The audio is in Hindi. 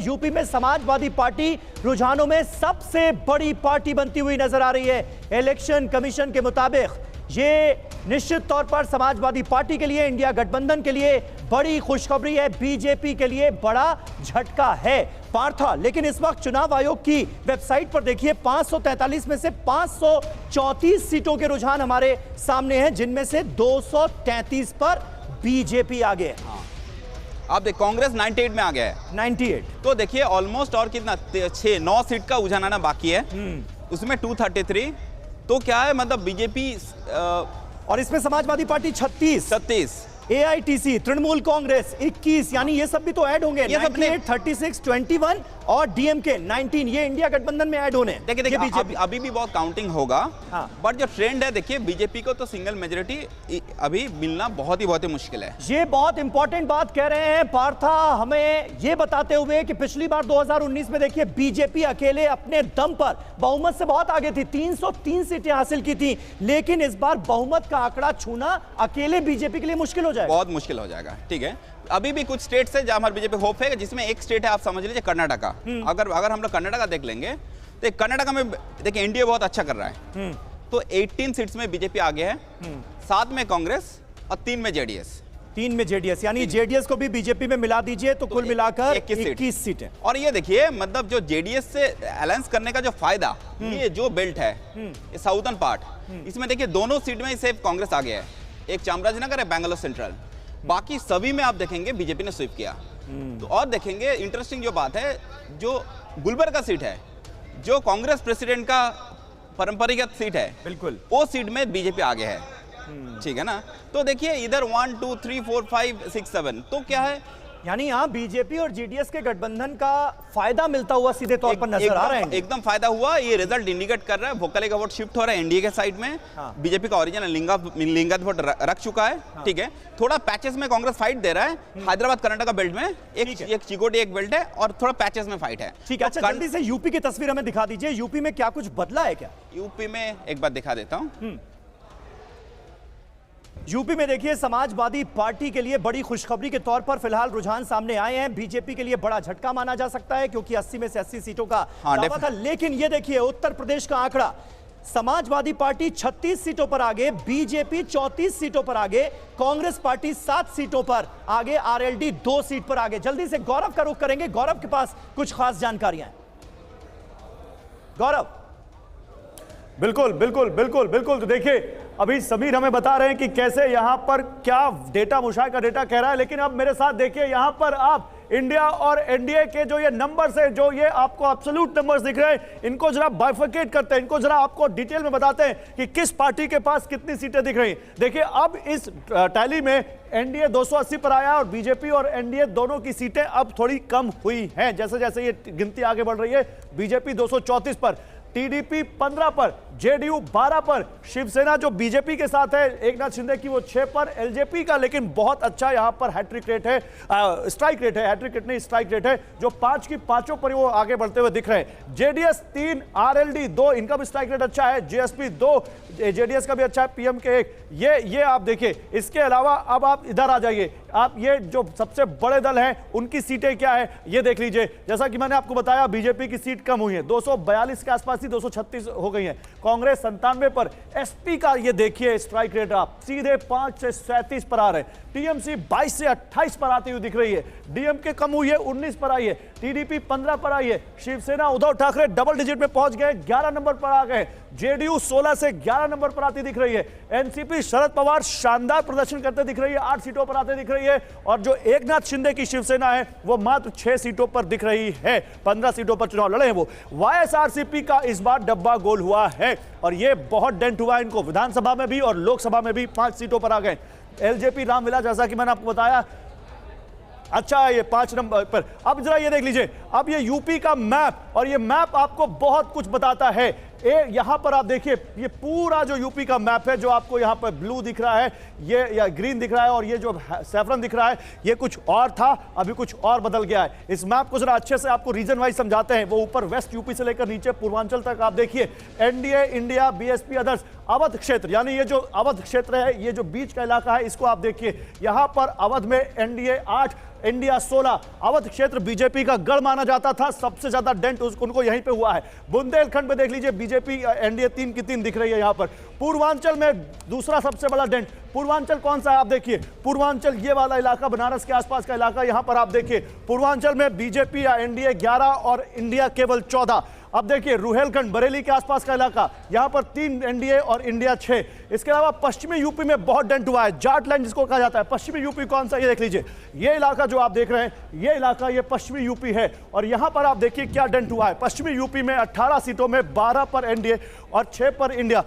यूपी में समाजवादी पार्टी रुझानों में सबसे बड़ी पार्टी बनती हुई नजर आ रही है। इलेक्शन कमीशन के मुताबिक ये निश्चित तौर पर समाजवादी पार्टी के लिए, इंडिया गठबंधन के लिए बड़ी खुशखबरी है, बीजेपी के लिए बड़ा झटका है पार्था। लेकिन इस वक्त चुनाव आयोग की वेबसाइट पर देखिए 543 में से 534 सीटों के रुझान हमारे सामने हैं, जिनमें से 233 पर बीजेपी आगे है। आप देख कांग्रेस 98 में आ गया है। 98 तो देखिए ऑलमोस्ट और कितना 9 सीट का रुझान आना बाकी है। उसमें 233। तो क्या है मतलब बीजेपी और इसमें समाजवादी पार्टी 36, एआईटीसी, तृणमूल कांग्रेस 21, यानी ये सब भी तो ऐड होंगे। 98, 36, 21 और डीएमके 19, ये इंडिया गठबंधन में ऐड होने। देखिए अभी भी बहुत काउंटिंग होगा। हाँ। बट जो ट्रेंड है देखिए बीजेपी को तो सिंगल मेजोरिटी अभी मिलना बहुत ही मुश्किल है। ये बहुत इंपॉर्टेंट बात कह रहे हैं पार्था हमें ये बताते हुए कि पिछली बार 2019 में देखिए बीजेपी अकेले अपने दम पर बहुमत से बहुत आगे थी, 303 सीटें हासिल की थी। लेकिन इस बार बहुमत का आंकड़ा छूना अकेले बीजेपी के लिए मुश्किल हो जाएगा, बहुत मुश्किल हो जाएगा। ठीक है, अभी भी कुछ स्टेट्स है जहां हमारे बीजेपी होप है, जिसमें एक स्टेट है आप समझ लीजिए कर्नाटका। अगर हम लोग कर्नाटका देख लेंगे तो कर्नाटका में देखिए एनडीए बहुत अच्छा कर रहा है। तो 18 सीट्स में बीजेपी आगे है, 7 में कांग्रेस और 3 में जेडीएस। 3 में जेडीएस, यानी जेडीएस को भी बीजेपी में मिला दीजिए तो कुल मिलाकर 21 सीटें। और ये देखिए मतलब जो जेडीएस से अलायंस करने का जो फायदा, ये जो बेल्ट है ये साउदर्न पार्ट, इसमें देखिए दोनों सीट में सिर्फ कांग्रेस आगे है। एक चामराजनगर है, बेंगलोर सेंट्रल, बाकी सभी में आप देखेंगे बीजेपी ने स्वीप किया। तो और देखेंगे इंटरेस्टिंग जो बात है, जो गुलबर्गा का सीट है जो कांग्रेस प्रेसिडेंट का परंपरागत सीट है, बिल्कुल वो सीट में बीजेपी आगे है। ठीक है ना। तो देखिए इधर 1 2 3 4 5 6 7, तो क्या है यानी यहाँ बीजेपी और जेडीएस के गठबंधन का फायदा मिलता हुआ सीधे तौर पर नजर आ रहा है। एकदम फायदा हुआ। ये रिजल्ट इंडिकेट कर रहा है वोकल का वोट शिफ्ट हो रहा है एनडीए के साइड में। हाँ। बीजेपी का ओरिजिनल लिंगायत वोट रख चुका है। हाँ। ठीक है, थोड़ा पैचेस में कांग्रेस फाइट दे रहा है। हैदराबाद कर्नाटका बेल्ट में एक चिकोटी एक बेल्ट है और थोड़ा पैचेस में फाइट है। ठीक है, अच्छा जल्दी से यूपी की तस्वीर हमें दिखा दीजिए। यूपी में क्या कुछ बदला है क्या? यूपी में एक बार दिखा देता हूँ। यूपी में देखिए समाजवादी पार्टी के लिए बड़ी खुशखबरी के तौर पर फिलहाल रुझान सामने आए हैं। बीजेपी के लिए बड़ा झटका माना जा सकता है क्योंकि 80 में से 80 सीटों का दावा था। लेकिन ये देखिए उत्तर प्रदेश का आंकड़ा, समाजवादी पार्टी 36 सीटों पर आगे, बीजेपी 34 सीटों पर आगे, कांग्रेस पार्टी 7 सीटों पर आगे, आरएलडी 2 सीट पर आगे। जल्दी से गौरव का रुख करेंगे, गौरव के पास कुछ खास जानकारियां हैं। गौरव। बिल्कुल बिल्कुल बिल्कुल बिल्कुल। तो देखिए अभी समीर हमें बता रहे हैं कि कैसे यहां पर क्या डेटा, मुशाह का डेटा कह रहा है। लेकिन अब मेरे साथ देखिए यहां पर आप इंडिया और एनडीए के जो ये नंबर्स है, जो ये आपको एब्सोल्यूट नंबर्स दिख रहे हैं, इनको जरा बाइफरकेट करते हैं, इनको जरा आपको डिटेल में बताते हैं कि किस पार्टी के पास कितनी सीटें दिख रही हैं। देखिए अब इस टैली में एनडीए 280 पर आया और बीजेपी और एनडीए दोनों की सीटें अब थोड़ी कम हुई हैं। जैसे जैसे ये गिनती आगे बढ़ रही है, बीजेपी 234 पर, टीडीपी 15 पर, जेडीयू 12 पर, शिवसेना जो बीजेपी के साथ है एकनाथ शिंदे की वो 6 पर, एलजेपी का लेकिन बहुत अच्छा यहां पर हैट्रिक रेट है, स्ट्राइक रेट है, हैट्रिक रेट नहीं स्ट्राइक रेट है, जो 5 की 5 पर वो आगे बढ़ते हुए दिख रहे हैं। जेडीएस 3, आरएलडी 2, इनका भी स्ट्राइक रेट अच्छा है, जेएसपी 2, जेडीएस का भी अच्छा है, पीएम के 1। ये आप देखिए। इसके अलावा अब आप इधर आ जाइए, आप ये जो सबसे बड़े दल हैं उनकी सीटें क्या है ये देख लीजिए। जैसा कि मैंने आपको बताया बीजेपी की सीट कम हुई है, 242 के आसपास 236 हो गई है, कांग्रेस 97 पर। एसपी का ये देखिए स्ट्राइक रेट, आप सीधे 5 से 37 पर आ रहे हैं। टीएमसी 22 से 28 पर आती हुई दिख रही है, डीएमके कम हुई है 19 पर आई है, टीडीपी 15 पर आई है, शिवसेना उद्धव ठाकरे डबल डिजिट में पहुंच गए, 11 नंबर पर आ गए, जेडीयू 16 से 11 नंबर पर आती दिख रही है, एनसीपी शरद पवार शानदार प्रदर्शन करते दिख रही है, 8 सीटों पर आते दिख रही है, और जो एकनाथ शिंदे की शिवसेना है वो मात्र 6 सीटों पर दिख रही है। 15 सीटों पर चुनाव लड़े हैं वो। वाईएसआरसीपी का इस बार डब्बा गोल हुआ है और ये बहुत डेंट हुआ इनको, विधानसभा में भी और लोकसभा में भी 5 सीटों पर आ गए। एलजेपी रामविलास, जैसा कि मैंने आपको बताया, अच्छा है ये 5 नंबर पर। अब जरा ये देख लीजिए, अब ये यूपी का मैप, और ये मैप आपको बहुत कुछ बताता है। यहां पर आप देखिए, ये पूरा जो यूपी का मैप है, जो आपको यहां पर ब्लू दिख रहा है, ये या ग्रीन दिख रहा है, और ये जो सैफरन दिख रहा है, ये कुछ और था, अभी कुछ और बदल गया है। इस मैप को जरा अच्छे से आपको रीजन वाइज समझाते हैं। वो ऊपर वेस्ट यूपी से लेकर नीचे पूर्वांचल तक आप देखिए, NDA, India, BSP, others, Awadh क्षेत्र, यानी ये जो अवध क्षेत्र है, ये जो बीच का इलाका है, इसको आप देखिए। यहां पर अवध में एनडीए 8, इंडिया 16। अवध क्षेत्र बीजेपी का गढ़ माना जाता था, सबसे ज्यादा डेंट उनको यहीं पे हुआ है। बुंदेलखंड में देख लीजिए, बीजेपी एनडीए 3 की 3 दिख रही है यहां पर। पूर्वांचल में दूसरा सबसे बड़ा डेंट। पूर्वांचल कौन सा है आप देखिए, पूर्वांचल ये वाला इलाका, बनारस के आसपास का इलाका, यहां पर आप देखिए पूर्वांचल में बीजेपी या एनडीए 11 और इंडिया केवल 14। अब देखिए रुहेलखंड, बरेली के आसपास का इलाका, यहां पर 3 एनडीए और इंडिया 6। इसके अलावा पश्चिमी यूपी में बहुत डेंट हुआ है, जाटलैंड जिसको कहा जाता है। पश्चिमी यूपी कौन सा, ये देख लीजिए, ये इलाका जो आप देख रहे हैं, ये इलाका ये पश्चिमी यूपी है। और यहां पर आप देखिए क्या डेंट हुआ है। पश्चिमी यूपी में 18 सीटों में 12 पर एनडीए और 6 पर इंडिया।